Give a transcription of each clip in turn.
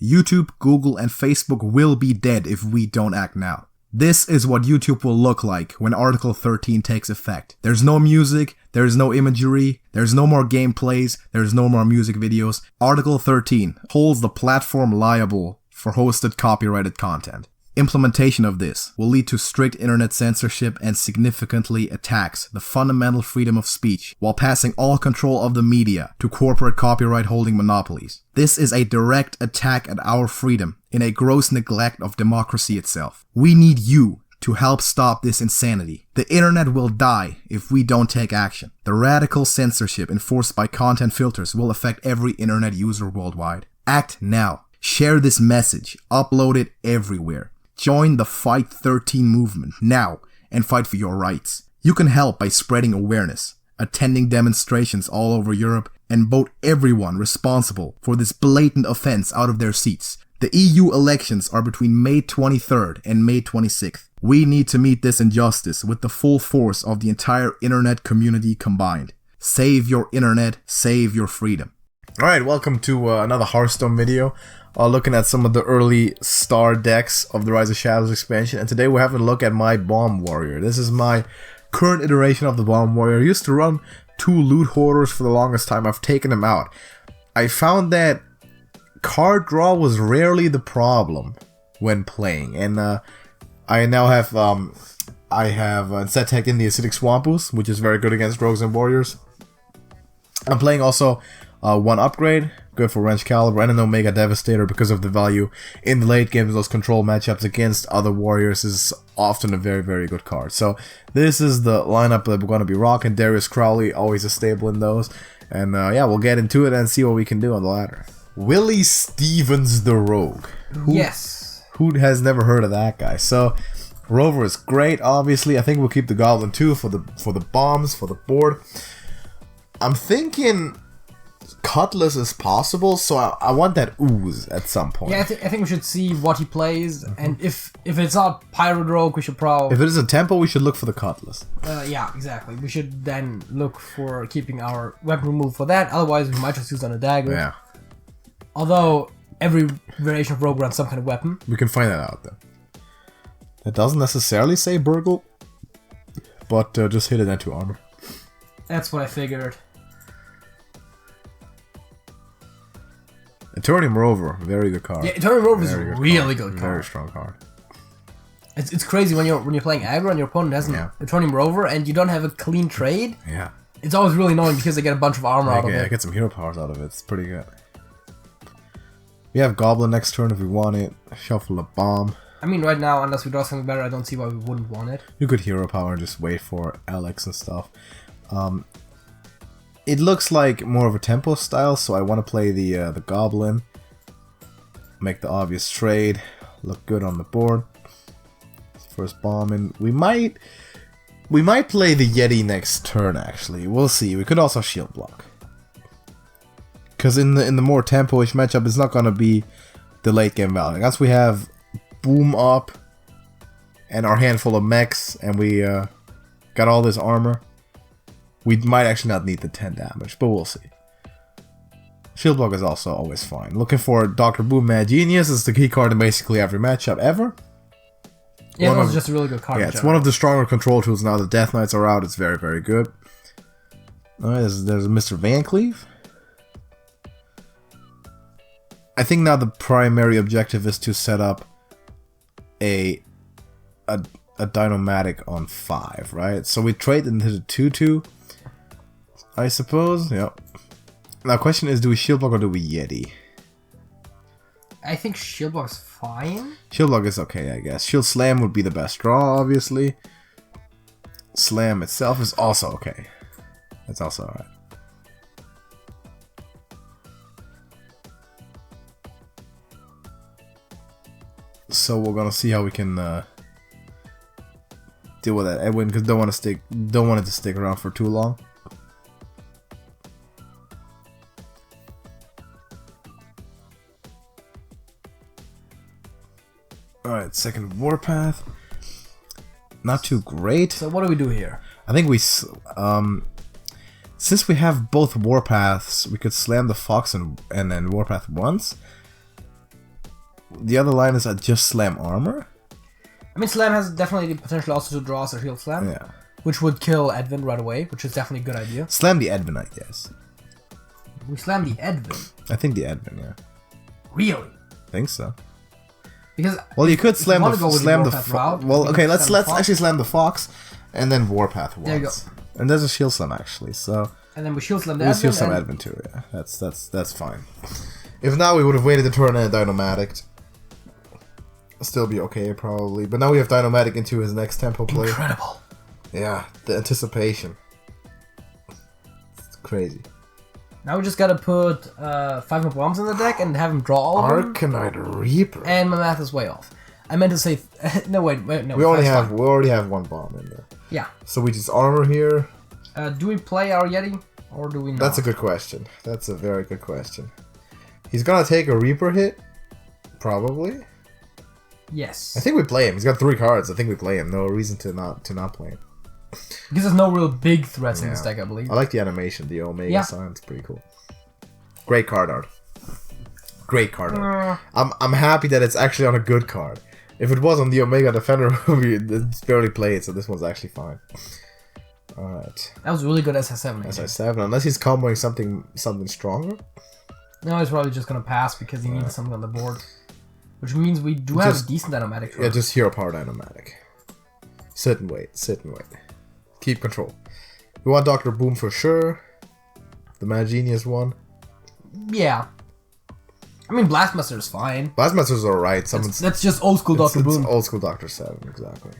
YouTube, Google, and Facebook will be dead if we don't act now. This is what YouTube will look like when Article 13 takes effect. There's no music, there's no imagery, there's no more gameplays, there's no more music videos. Article 13 holds the platform liable for hosted copyrighted content. Implementation of this will lead to strict internet censorship and significantly attacks the fundamental freedom of speech while passing all control of the media to corporate copyright holding monopolies. This is a direct attack at our freedom in a gross neglect of democracy itself. We need you to help stop this insanity. The internet will die if we don't take action. The radical censorship enforced by content filters will affect every internet user worldwide. Act now. Share this message. Upload it everywhere. Join the Fight 13 movement now and fight for your rights. You can help by spreading awareness, attending demonstrations all over Europe, and vote everyone responsible for this blatant offense out of their seats. The EU elections are between May 23rd and May 26th. We need to meet this injustice with the full force of the entire internet community combined. Save your internet, save your freedom. Alright, welcome to another Hearthstone video. Looking at some of the early star decks of the Rise of Shadows expansion, and today we're having a look at my Bomb Warrior. This is my current iteration of the Bomb Warrior. I used to run 2 loot hoarders for the longest time. I've taken them out. I found that card draw was rarely the problem when playing, and I now have instead tagged in the Acidic Swampus, which is very good against rogues and warriors. I'm playing also one upgrade, good for Wrench Caliber, and an Omega Devastator because of the value in the late game. Those control matchups against other warriors is often a very, very good card. So this is the lineup that we're going to be rocking. Darius Crowley, always a staple in those. And yeah, we'll get into it and see what we can do on the ladder. Willie Stevens the Rogue. Who has never heard of that guy? So Rover is great, obviously. I think we'll keep the Goblin too for the bombs, for the board. I'm thinking Cutlass is possible, so I want that Ooze at some point. Yeah, I think we should see what he plays, and if it's not Pyro Rogue, we should probably... If it is a tempo, we should look for the Cutlass. Yeah, exactly. We should then look for keeping our weapon removed for that, otherwise we might just use on a dagger. Yeah. Although, every variation of Rogue runs some kind of weapon. We can find that out then. It doesn't necessarily say Burgle, but just hit it into armor. That's what I figured. Eternium Rover, very good card. Yeah, Eternium Rover is a really good card. Very strong card. It's crazy when you're playing aggro and your opponent has an Eternium Rover and you don't have a clean trade. Yeah. It's always really annoying because they get a bunch of armor out of it. Yeah, get some hero powers out of it. It's pretty good. We have Goblin next turn if we want it. Shuffle a bomb. I mean, right now, unless we draw something better, I don't see why we wouldn't want it. You could hero power and just wait for Alex and stuff. It looks like more of a tempo style, so I want to play the Goblin. Make the obvious trade. Look good on the board. First bomb, and we might play the Yeti next turn. Actually, we'll see. We could also shield block, because in the more tempo-ish matchup, it's not gonna be the late game value. Once we have Boom up and our handful of mechs, and we got all this armor, we might actually not need the 10 damage, but we'll see. Shield block is also always fine. Looking for Dr. Boom Mad Genius is the key card in basically every matchup ever. Yeah, it's just a really good card. Yeah, it's one of the stronger control tools now. The Death Knights are out. It's very, very good. There's Mr. Van Cleave. I think now the primary objective is to set up a Dinomatic on 5, right? So we trade into the 2/2, I suppose. Yep. Now, question is, do we shield block or do we Yeti? I think shield block's fine. Shield block is okay, I guess. Shield slam would be the best draw, obviously. Slam itself is also okay. That's also alright. So we're gonna see how we can deal with that Edwin, because don't want it to stick around for too long. Alright, second Warpath. Not too great. So what do we do here? I think we since we have both Warpaths, we could slam the Fox and then Warpath once. the other line is just slam armor. I mean, slam has definitely the potential also to draw us a shield slam. Yeah. Which would kill Edwin right away, which is definitely a good idea. Slam the Edwin, I guess. We slam the Edwin. I think the Edwin, yeah. Really? I think so. Because well, you could slam the route, well, okay, let's actually slam the Fox and then Warpath once. There you go. And there's a shield slam actually, so and then we shield slam the Edwin. Edwin. Shield slam Edwin too, yeah. That's fine. If not, we would have waited to turn in Dynamatic. Still be okay probably, but now we have Dynamatic into his next tempo play. Incredible. Yeah, the anticipation. It's crazy. Now we just gotta put 5 more bombs in the deck and have him draw all of them. Arcanite Reaper. And my math is way off. I meant to say no. Wait, no. We already have one bomb in there. Yeah. So we just armor here. Do we play our Yeti or do we not? That's a good question. That's a very good question. He's gonna take a Reaper hit, probably. Yes. I think we play him. He's got 3 cards. I think we play him. No reason to not play him. Because there's no real big threats in this deck, I believe. I like the animation, the Omega sign. It's pretty cool. Great card art. Great card art. I'm happy that it's actually on a good card. If it was on the Omega Defender, it's barely played, so this one's actually fine. Alright. That was really good SI7. SI7, unless he's comboing something stronger. No, he's probably just gonna pass because he needs something on the board. Which means we do have a decent Dynamatic. Yeah, just Hero Power Dynamatic. Sit and wait. Keep control. We want Dr. Boom for sure. The Mad Genius one. Yeah. I mean, Blastmaster is fine. Blastmaster's alright. That's just old school Dr. Boom. Old school Dr. 7, exactly.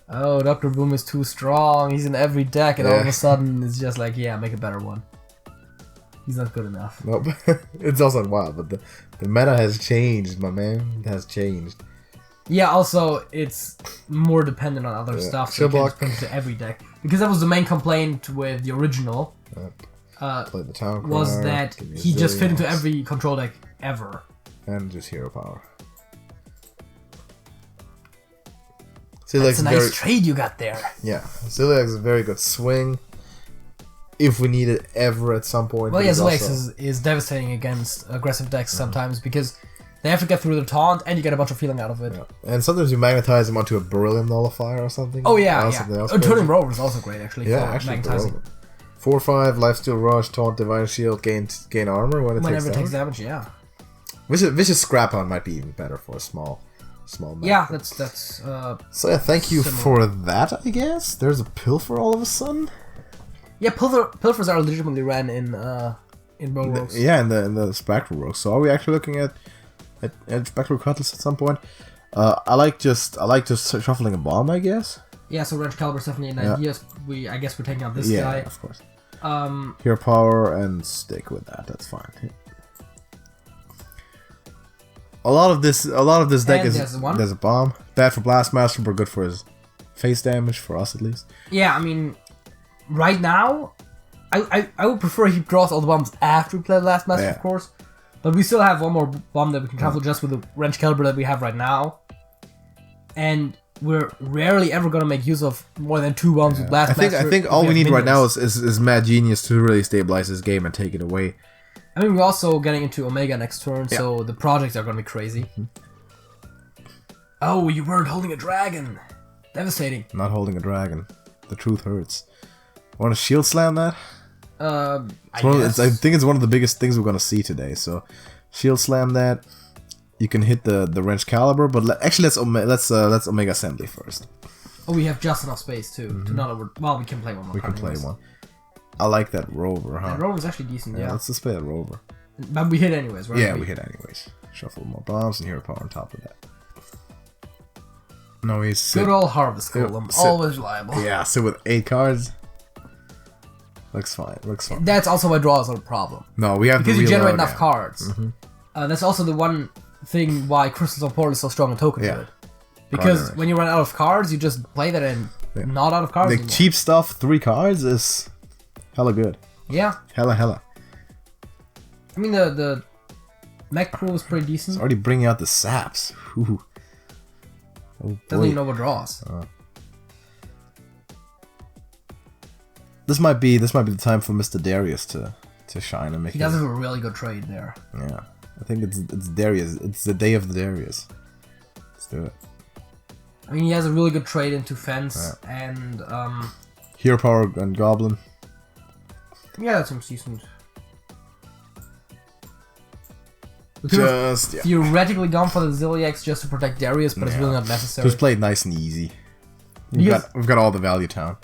Oh, Dr. Boom is too strong. He's in every deck, and all of a sudden it's just like, yeah, make a better one. He's not good enough. Nope. It's also wild, but the meta has changed, my man. It has changed. Yeah, also, it's more dependent on other stuff, so you can't just put it to every deck. Because that was the main complaint with the original, Play the town was card, that he just fit into every control deck ever. And just Hero Power. That's a nice trade you got there. Yeah, Zilliax is a very good swing. If we need it ever at some point. Well, yeah, Zilliax is devastating against aggressive decks sometimes because they have to get through the taunt and you get a bunch of feeling out of it. Yeah. And sometimes you magnetize them onto a Beryllium Nullifier or something. Oh, yeah. Turning Rover is also great, actually. Yeah, actually. 4/5, Lifesteal Rush, Taunt, Divine Shield, gain armor whenever it takes damage. Yeah. Vicious Scrap Hunt might be even better for a small map. Yeah, that's so yeah, thank you for that, I guess. There's a Pilfer all of a sudden. Yeah, Pilfers are legitimately ran in Borderlands. Yeah, in the Spectral Rogues. So are we actually looking at Spectral Cutlass at some point? I like just shuffling a bomb, I guess. Yeah, so Wrench Caliber is definitely an idea. I guess we're taking out this guy. Yeah, of course. Hero Power and stick with that. That's fine. A lot of this deck there's a bomb. Bad for Blastmaster, but good for his face damage, for us at least. Yeah, I mean, right now, I would prefer he draws all the bombs after we play Blastmaster, of course. But we still have one more bomb that we can travel just with the Wrench Caliber that we have right now. And we're rarely ever going to make use of more than 2 bombs with Blastmaster. I think all we need right now is Mad Genius to really stabilize this game and take it away. I mean, we're also getting into Omega next turn, so the projects are going to be crazy. Oh, you weren't holding a dragon. Devastating. Not holding a dragon. The truth hurts. Want to shield slam that? I think it's one of the biggest things we're going to see today. So, shield slam that. You can hit the Wrench Caliber, but let's Omega Assembly first. Oh, we have just enough space too to not over. Well, we can play one more. We can play one. I like that Rover, huh? That Rover's actually decent, yeah. Let's just play that Rover. But we hit anyways, right? Yeah, we hit anyways. Shuffle more bombs and Hero Power on top of that. No, he's good old Harvest Golem, always reliable. Yeah, sit with 8 cards. Looks fine. That's also why draw is not a problem. No, we have because you generate enough cards. That's also the one thing why Crystals on Portal is so strong in token good. Because when you run out of cards, you just play that and not out of cards. The cheap stuff, 3 cards is hella good. Yeah. Hella. I mean, the mech crew is pretty decent. It's already bringing out the saps. Ooh. Oh, doesn't even know what draws. This might be the time for Mr. Darius to to shine and make He does have a really good trade there. Yeah. I think it's Darius. It's the day of the Darius. Let's do it. I mean, he has a really good trade into Fence and... Hero Power and Goblin. Yeah, that seems decent. We could have theoretically gone for the Zilliax just to protect Darius, but it's really not necessary. Just play it nice and easy. We've got all the value town.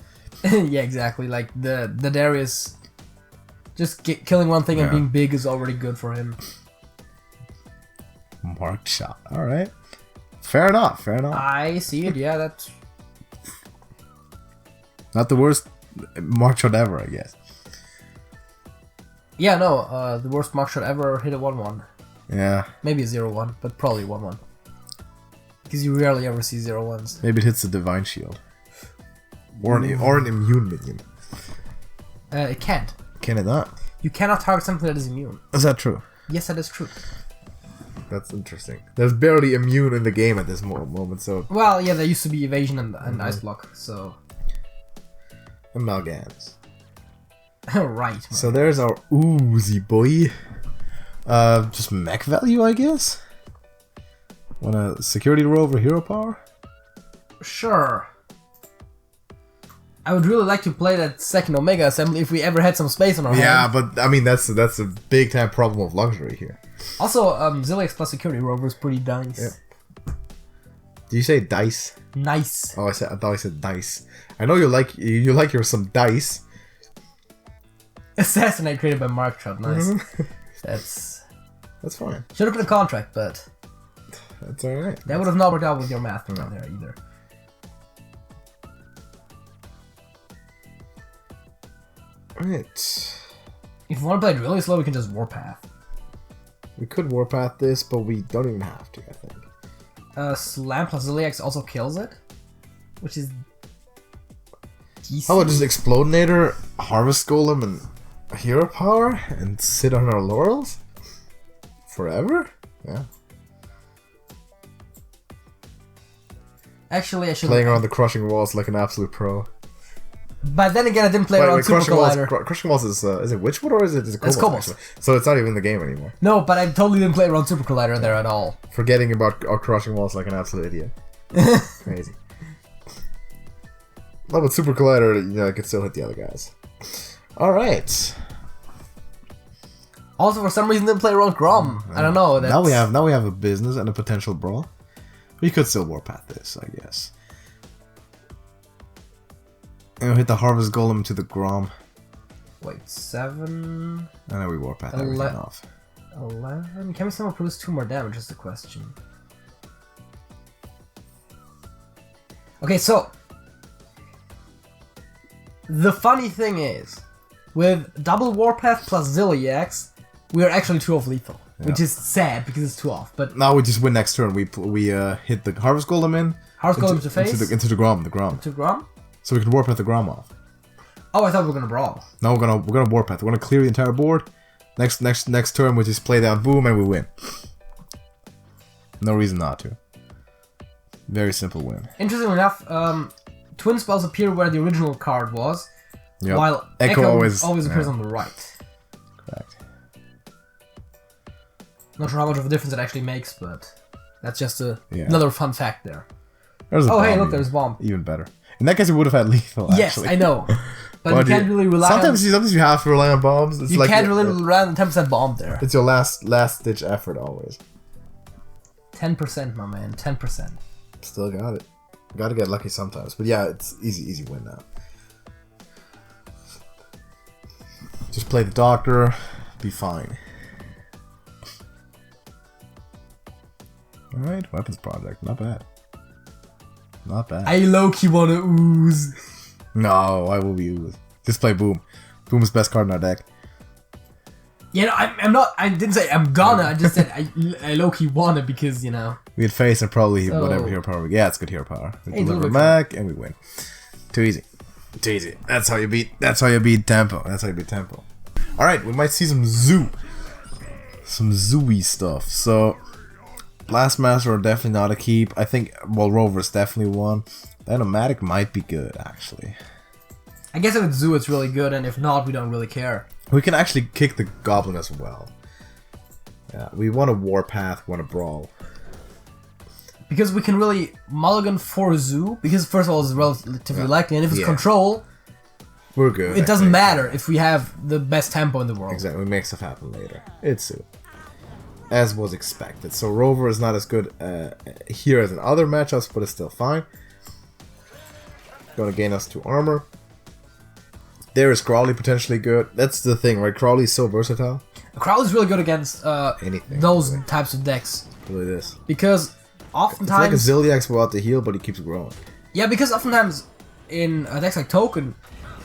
Yeah, exactly. Like, the Darius... Just killing one thing and being big is already good for him. Marked shot. Alright. Fair enough, fair enough. I see it, yeah, that's... Not the worst marked shot ever, I guess. Yeah, no, the worst marked shot ever hit a 1-1. Yeah. Maybe a 0-1, but probably 1-1. Because you rarely ever see 0-1s. Maybe it hits the Divine Shield. Or an immune minion. It can't. Can it not? You cannot target something that is immune. Is that true? Yes, that is true. That's interesting. There's barely immune in the game at this moment, so... Well, yeah, there used to be evasion and ice block, so... Amalgams. Right. So there's our Oozy boy. Just mech value, I guess? Want a security row over hero power? Sure. I would really like to play that second Omega Assembly if we ever had some space on our hand. Yeah, but I mean that's a big time problem of luxury here. Also, Zilliax plus security rover is pretty nice. Yeah. Did you say dice? Nice. Oh, I thought I said dice. I know you like your some dice. Assassinate created by Mark Trout. Nice. That's fine. Should have been a contract, but that's alright. That would have not worked out with your math around there either. Right. If you want to play it really slow, we can just Warpath. We could Warpath this, but we don't even have to, I think. Slam plus Zilliax also kills it, which is decent. How about just Explodinator, Harvest Golem, and Hero Power, and sit on our laurels? Forever? Yeah. Actually, I should playing around the crushing walls like an absolute pro. But then again, I didn't play around Super Collider. Crushing walls is it Witchwood or is it Cobalt? So it's not even in the game anymore. No, but I totally didn't play around Super Collider there at all. Forgetting about our crushing walls like an absolute idiot. Crazy. Well, with Super Collider, you know, I could still hit the other guys. All right. Also, for some reason, didn't play around Grom. I don't know. Now we have a business and a potential brawl. We could still Warpath this, I guess. And we'll hit the Harvest Golem to the Grom. Wait, 7... And then we Warpath everything off. 11? Can we somehow produce 2 more damage is the question. Okay, so... The funny thing is, with double Warpath plus Zilliax, we are actually 2 off lethal. Yeah. Which is sad because it's 2 off, but... Now we just win next turn. We hit the Harvest Golem in. Harvest Golem to face? Into the Grom. Into Grom? So we can Warpath the Grom off. Oh, I thought we were gonna brawl. No, we're gonna Warpath. We're gonna clear the entire board. Next turn we just play down Boom and we win. No reason not to. Very simple win. Interestingly enough, twin spells appear where the original card was, while Echo always appears on the right. Correct. Not sure how much of a difference it actually makes, but that's just another fun fact there. Hey, look, there's Bomb. Even better. In that case, we would have had lethal. Yes, actually. I know, but you can't really rely. Sometimes you have to rely on bombs. It's you can't really rely on 10% bomb there. It's your last ditch effort always. 10%, my man, 10%. Still got it. Got to get lucky sometimes, but yeah, it's easy win now. Just play the Doctor, be fine. All right, Weapons Project, not bad. Not bad. I low-key wanna ooze. No, I will be ooze. Just play Boom. Boom is best card in our deck. Yeah, no, I'm not. I didn't say I'm gonna. I just said I low-key wanna because, you know. We'd face and probably whatever hero power. Yeah, it's good hero power. We deliver back and we win. Too easy. Too easy. That's how you beat tempo. That's how you beat tempo. All right, we might see some zooey stuff. So. Blastmaster are definitely not a keep. I think, well, Rover's definitely one. Dynamatic might be good, actually. I guess if it's Zoo, it's really good, and if not, we don't really care. We can actually kick the Goblin as well. Yeah, we want a Warpath, we want a Brawl. Because we can really mulligan for Zoo, because first of all it's relatively likely, and if it's control, we're good. It doesn't matter if we have the best tempo in the world. Exactly, we make stuff happen later. It's Zoo. As was expected. So Rover is not as good here as in other matchups, but it's still fine. Gonna gain us 2 armor. There is Crowley potentially good. That's the thing, right? Crowley is so versatile. Crowley's really good against anything. Those types of decks. Really this. Because oftentimes... It's like a Zilliax without the heal, but he keeps growing. Yeah, because oftentimes in decks like Token,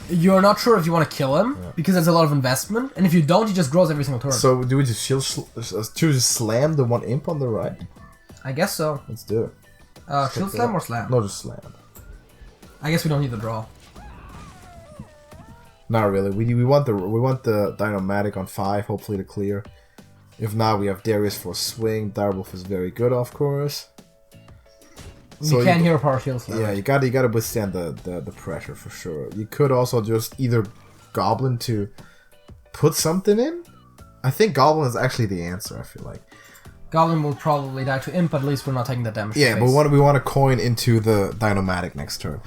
you're not sure if you want to kill him, because there's a lot of investment, and if you don't, he just grows every single turn. So do we just choose slam the 1 imp on the right? I guess so. Let's do it. Shield slam or slam? No, just slam. I guess we don't need the draw. Not really. We want the Dynomatic on 5, hopefully to clear. If not, we have Darius for swing. Direwolf is very good, of course. So you can't hero power shield slam. Yeah, you gotta withstand the pressure for sure. You could also just either Goblin to put something in. I think Goblin is actually the answer. I feel like Goblin will probably die to imp, but at least we're not taking the damage. Yeah, but we want to coin into the Dynomatic next turn.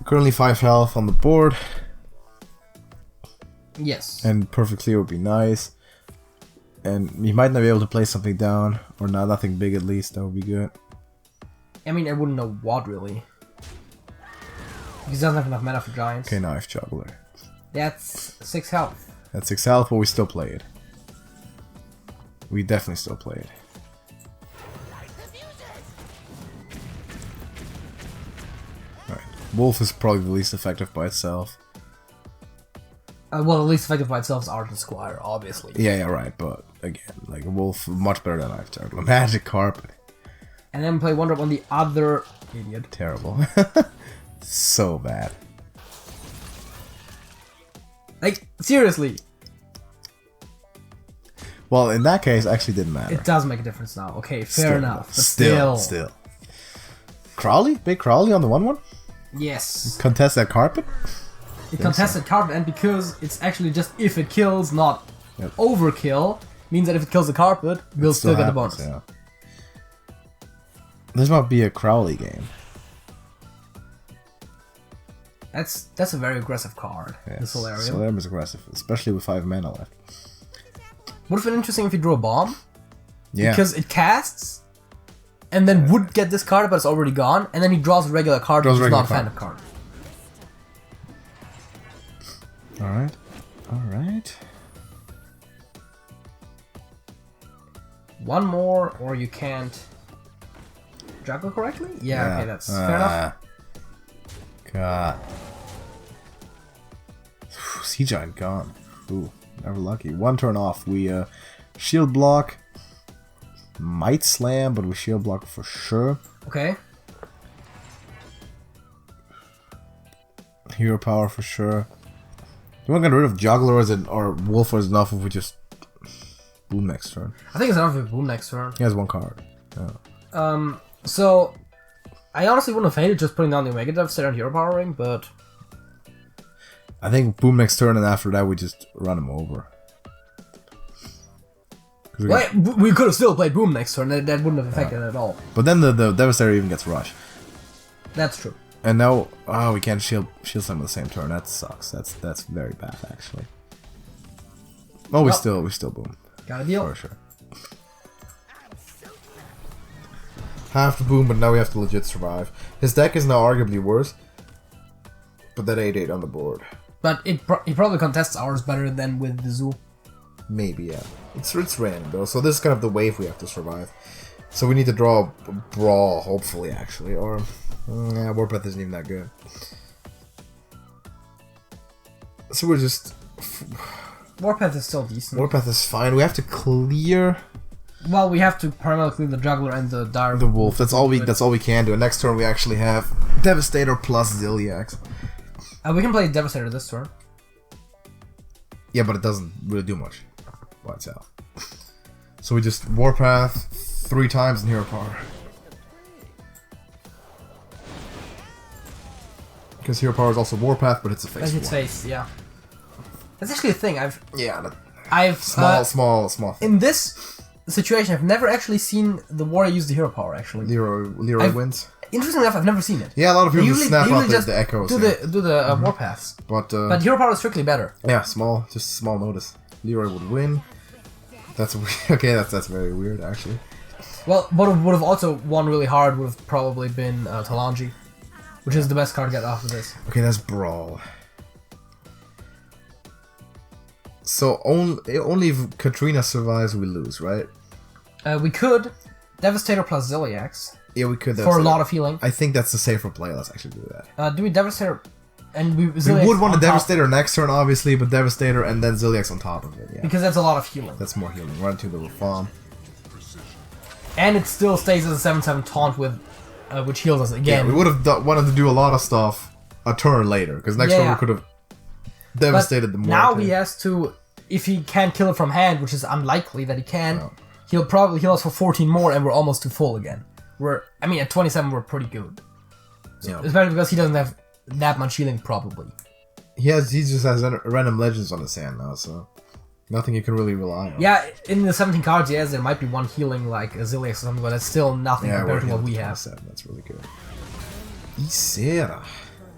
Currently 5 health on the board. Yes. And perfect clear would be nice. And he might not be able to play something down, or not, nothing big at least. That would be good. I mean, I wouldn't know what really. Because he doesn't have enough mana for giants. Okay, Knife Juggler. That's 6 health. That's 6 health, but we still play it. We definitely still play it. Alright. Wolf is probably the least effective by itself. Well, the least effective by itself is Argent Squire, obviously. Yeah, right, but again, like a Wolf, much better than Knife Juggler. Magic Carpet. And then play 1 drop on the other idiot. Terrible. So bad. Like, seriously. Well, in that case, actually didn't matter. It does make a difference now. Okay, fair enough. But still. Crowley? Big Crowley on the 1/1? Yes. Contest that carpet? It contests that carpet, and because it's actually just if it kills, not overkill, means that if it kills the carpet, we'll still get the bonus. Yeah. This might be a Crowley game. That's a very aggressive card. Yes. The Solarium. Solarium is aggressive, especially with 5 mana left. Would have been interesting if you drew a bomb. Yeah. Because it casts, and then would get this card, but it's already gone, and then he draws a regular card, which is not a phantom card. Alright. Alright. 1 more, or you can't juggle correctly? Yeah, okay, that's fair enough. God. Sea Giant gone. Ooh, never lucky. 1 turn off. We shield block. Might slam, but we shield block for sure. Okay. Hero power for sure. You want to get rid of Juggler or Wolf is enough if we just Boom next turn. I think it's enough if we Boom next turn. He has 1 card. Yeah. So I honestly wouldn't have hated just putting down the Omega Dev, set on hero powering, but I think Boom next turn, and after that we just run him over. We could have still played Boom next turn. That wouldn't have affected it at all. But then the Devastator even gets Rush. That's true. And now, we can't shield some at the same turn. That sucks. That's very bad, actually. Oh, we still Boom. Got a deal. For sure. Have to Boom, but now we have to legit survive. His deck is now arguably worse, but that 8/8 on the board. But he probably contests ours better than with the Zoo. Maybe, yeah. It's random though, so this is kind of the wave we have to survive. So we need to draw a Brawl, hopefully, actually, or yeah, Warpath isn't even that good. So we're just Warpath is still decent. Warpath is fine. We have to clear. Well, we have to primarily clear the Juggler and the Dire. The Wolf. That's all we can do. And next turn we actually have Devastator plus Zilliax. We can play Devastator this turn. Yeah, but it doesn't really do much by itself. So we just Warpath 3 times in hero power. Because hero power is also Warpath, but it's a face. It's face, yeah. That's actually a thing. I've small thing. In this situation, I've never actually seen the warrior use the hero power. Actually, Leroy wins. Interestingly enough, I've never seen it. Yeah, a lot of people They snap usually up just the echoes. Do the warpaths. But hero power is strictly better. Yeah, just small notice. Leroy would win. That's okay. That's very weird, actually. Well, what would have also won really hard would have probably been Talanji, which is the best card to get off of this. Okay, that's Brawl. So only if Katrina survives, we lose, right? We could Devastator plus Ziliax. Yeah, we could. For a lot of healing. I think that's the safer play. Let's actually do that. Do we Devastator and we would want a Devastator next turn, obviously, but Devastator and then Ziliax on top of it. Yeah. Because that's a lot of healing. That's more healing. Run to the farm. And it still stays as a 7/7 taunt with, which heals us again. Yeah, we would have wanted to do a lot of stuff a turn later, because next turn we could have devastated the more. Now he has to, if he can't kill it from hand, which is unlikely that he can, he'll probably heal us for 14 more, and we're almost to full again. At 27 we're pretty good. Yeah. Especially because he doesn't have that much healing, probably. He just has random legends on his hand now, so nothing you can really rely on. Yeah, in the 17 cards, yes, there might be one healing like a Ziliax or something, but that's still nothing compared to what we have. That's really good. Ysera.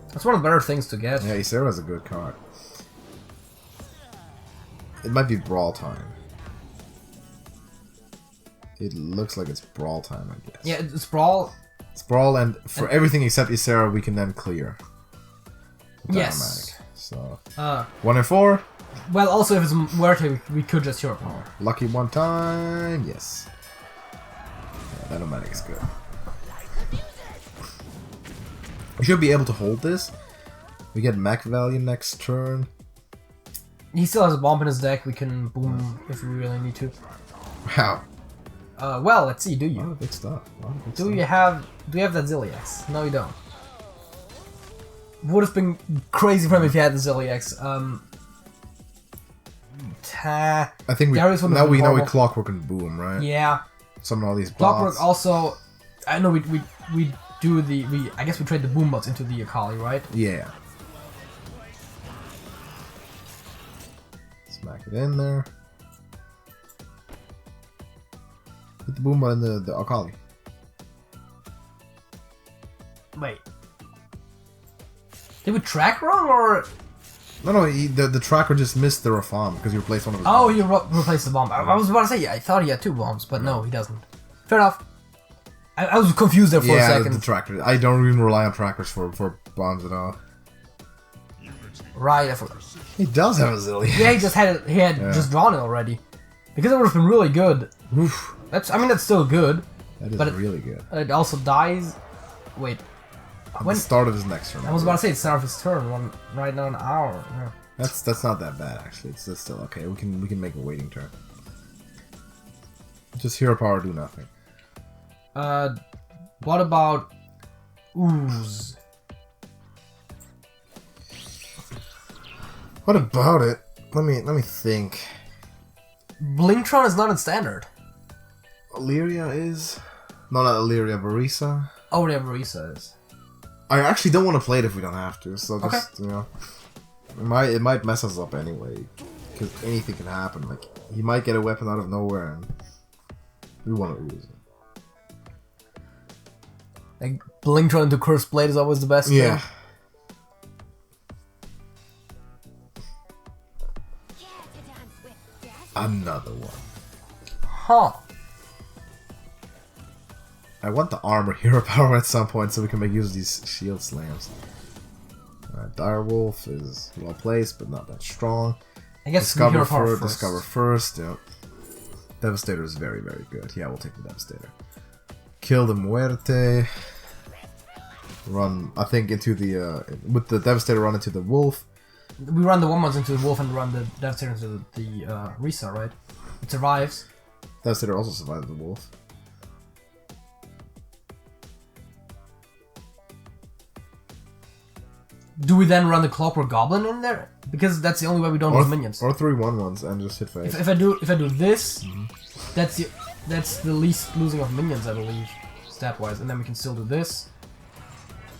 That's one of the better things to get. Yeah, Ysera's a good card. It might be Brawl time. It looks like it's Brawl time, I guess. Yeah, it's Brawl. It's Brawl, and for everything except Ysera, we can then clear. Yes. So, 1 and 4. Well, also if it's Muerte, we could just hero power. Lucky one time, yes. Yeah, that automatic is good. We should be able to hold this. We get Mac value next turn. He still has a bomb in his deck. We can boom if we really need to. Wow. Well, let's see. Do you? Oh, big stuff. Do you have that Ziliax? No, you don't. Would have been crazy for him if you had the Ziliax. I think now we clockwork and boom, right? Yeah. Summon all these bots. Clockwork also. I know we I guess we trade the boom bots into the Akali, right? Yeah. Smack it in there. Put the boom bot in the Akali. Wait. Did we track wrong or? No, the tracker just missed the Rafam because you replaced one of his bombs. You replaced the bomb. I was about to say, I thought he had 2 bombs, but no, he doesn't. Fair enough. I was confused there for a second. Yeah, the tracker. I don't even rely on trackers for bombs at all. Right, I forgot. He does have a Zillion. Yeah, he had just drawn it already. Because it would have been really good. Oof. That's still good. That is really good. It also dies. Wait. At the start of his next turn. I was about to say it's the start of his turn. Right now, an hour. Yeah. That's not that bad actually. It's still okay. We can make a waiting turn. Just hero power, do nothing. What about Ooze? What about it? Let me think. Blingtron is not in standard. Illyria is? No, not Illyria, Barisa. Oh, yeah, Barisa is. I actually don't want to play it if we don't have to, so just, you know. It might mess us up anyway, because anything can happen. Like, he might get a weapon out of nowhere, and we want to lose it. Like, Blingtron into Cursed Blade is always the best thing. Another one. Huh. I want the armor hero power at some point so we can make use of these shield slams. Direwolf is well placed, but not that strong. I guess Discover first. Yeah. Devastator is very, very good. Yeah, we'll take the Devastator. Kill the Muerte. Run, I think, into the with the Devastator, run into the Wolf. We run the 1/1s into the Wolf and run the Devastator into the Risa, right? It survives. Devastator also survives the Wolf. Do we then run the Clockwork Goblin in there? Because that's the only way we don't lose minions. Or 3 1/1s and just hit face. If I do this, that's the least losing of minions, I believe, stat-wise. And then we can still do this.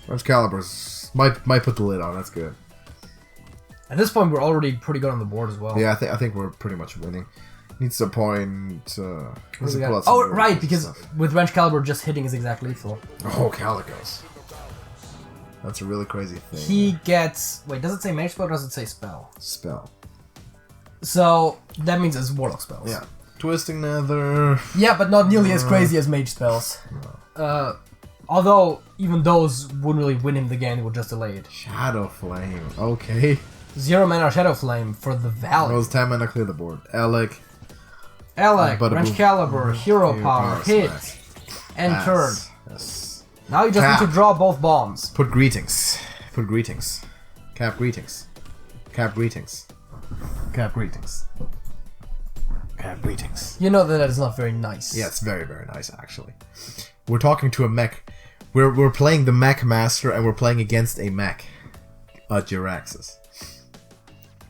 Excalibur's might put the lid on. That's good. At this point, we're already pretty good on the board as well. Yeah, I think we're pretty much winning. Needs a point. Right, because with Wrench Caliber, just hitting is exactly lethal. Oh, Calicos. That's a really crazy thing. He gets... Wait, does it say Mage Spell or does it say Spell? Spell. So, that means it's Warlock spells. Yeah. Twisting Nether. Yeah, but not nearly as crazy as Mage spells. No. Although, even those wouldn't really win him the game, it would just delay it. Shadow Flame. Okay. 0 mana Shadow Flame for the Valley. Rose 10 mana, clear the board. Alec, Wrench Caliber, Hero Power, hit, and turn. Yes. Now you just need to draw both bombs. Put greetings. Put greetings. Cap greetings. Cap greetings. Cap greetings. Cap greetings. You know that is not very nice. Yeah, it's very, very nice, actually. We're talking to a mech. We're playing the Mech Master, and we're playing against a mech. Jiraxis.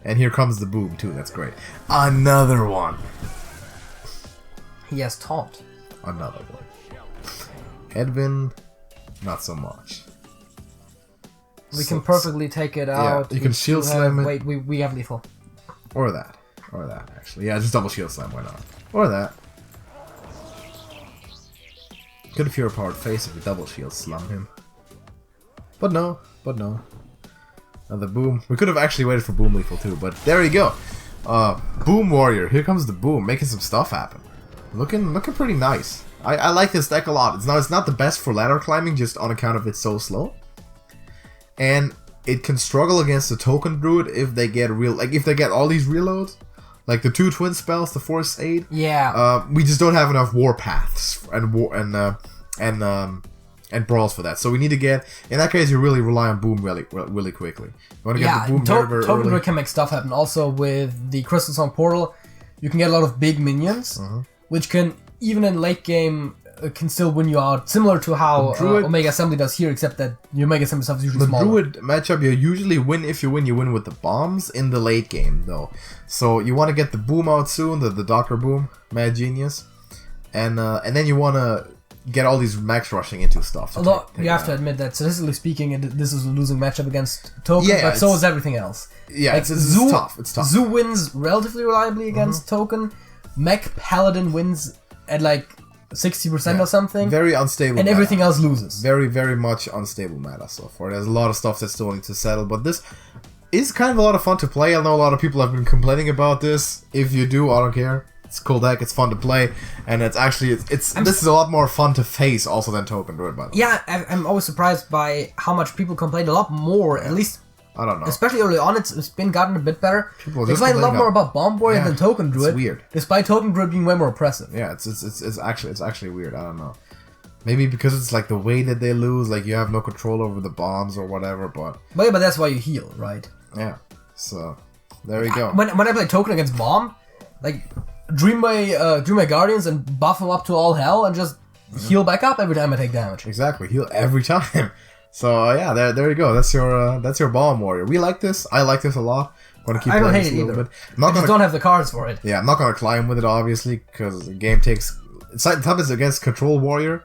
And here comes the boom, too. That's great. Another one. He has Taunt. Another one. Edwin, not so much. We can perfectly take it out. Yeah, you can shield slam it. Wait, we have lethal. Or that. Or that, actually. Yeah, just double shield slam, why not? Or that. Could have Hero Powered face if we double shield slam him. But no. The boom. We could have actually waited for boom lethal too, but there you go. Boom Warrior. Here comes the boom, making some stuff happen. Looking pretty nice. I like this deck a lot. It's not the best for ladder climbing, just on account of it's so slow. And it can struggle against the Token Druid if they get if they get all these reloads. Like the 2 twin spells, the Force Aid. Yeah. We just don't have enough war paths and brawls for that. So we need to get. In that case, you really rely on boom really quickly. You want to get the boom very Token early. Druid can make stuff happen. Also with the Crystal Song Portal, you can get a lot of big minions, which can even in late game can still win you out. Similar to how Omega Assembly does here, except that your Omega Assembly stuff is usually smaller. The Druid matchup, you usually win. If you win with the bombs in the late game, though. So you want to get the boom out soon, the Dr. Boom, Mad Genius, and then you want to get all these max rushing into stuff. Although you have to admit that statistically speaking, this is a losing matchup against Token, but so is everything else. Yeah, like, it's tough. It's tough. Zoo wins relatively reliably against Token. Mech Paladin wins at like 60% or something. Very unstable. And everything else loses. Very, very much unstable meta so far. There's a lot of stuff that still needs to settle, but this is kind of a lot of fun to play. I know a lot of people have been complaining about this. If you do, I don't care. It's a cool deck, it's fun to play, and it's actually this is a lot more fun to face also than Token Druid, by the way. Yeah, I'm always surprised by how much people complain a lot more, at least I don't know. Especially early on, it's been gotten a bit better. People they complain a lot more about Bomb Warrior than Token Druid. It's weird. Despite Token Druid being way more oppressive. Yeah, it's actually weird. I don't know. Maybe because it's like the way that they lose, like you have no control over the bombs or whatever, but that's why you heal, right? Yeah. So there you go. When I play Token against Bomb, like Dreamway Guardians and buff them up to all hell and just heal back up every time I take damage. Exactly, heal every time. So yeah, there you go. That's your Bomb Warrior. We like this. I like this a lot. I'm gonna keep playing this a little bit. I just don't have the cards for it. Yeah, I'm not gonna climb with it obviously because the game takes. Sometimes against Control Warrior.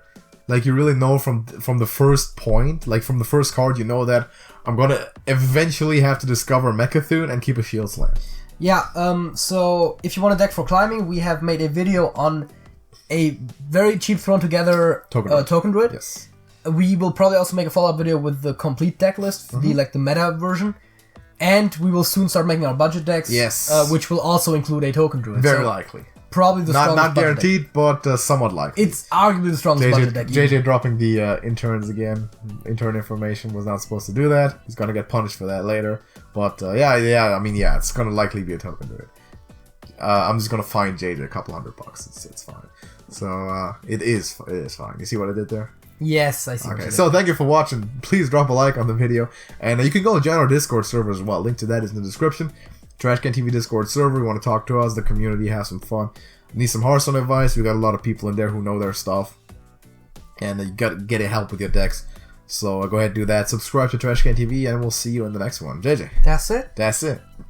Like, you really know from the first point, like from the first card, you know that I'm gonna eventually have to discover Mechathune and keep a Shield Slam. Yeah, so if you want a deck for climbing, we have made a video on a very cheap thrown together Token Druid. Yes. We will probably also make a follow-up video with the complete deck list, the meta version. And we will soon start making our budget decks. Yes. Which will also include a Token Druid. Very likely. Probably the strongest not guaranteed, deck. But somewhat likely. It's arguably the strongest budget deck. JJ dropping the interns again. Intern information was not supposed to do that. He's gonna get punished for that later. But yeah, it's gonna likely be a Token Druid. I'm just gonna fine JJ a couple $100. It's fine. So it is fine. You see what I did there? Yes, I see. Okay, so thank you for watching. Please drop a like on the video, and you can go join our Discord server as well. Link to that is in the description. TrashcanTV Discord server. You want to talk to us, the community, have some fun. Need some Hearthstone advice? We got a lot of people in there who know their stuff, and you got to get help with your decks. So go ahead and do that. Subscribe to TrashcanTV, and we'll see you in the next one. JJ. That's it. That's it.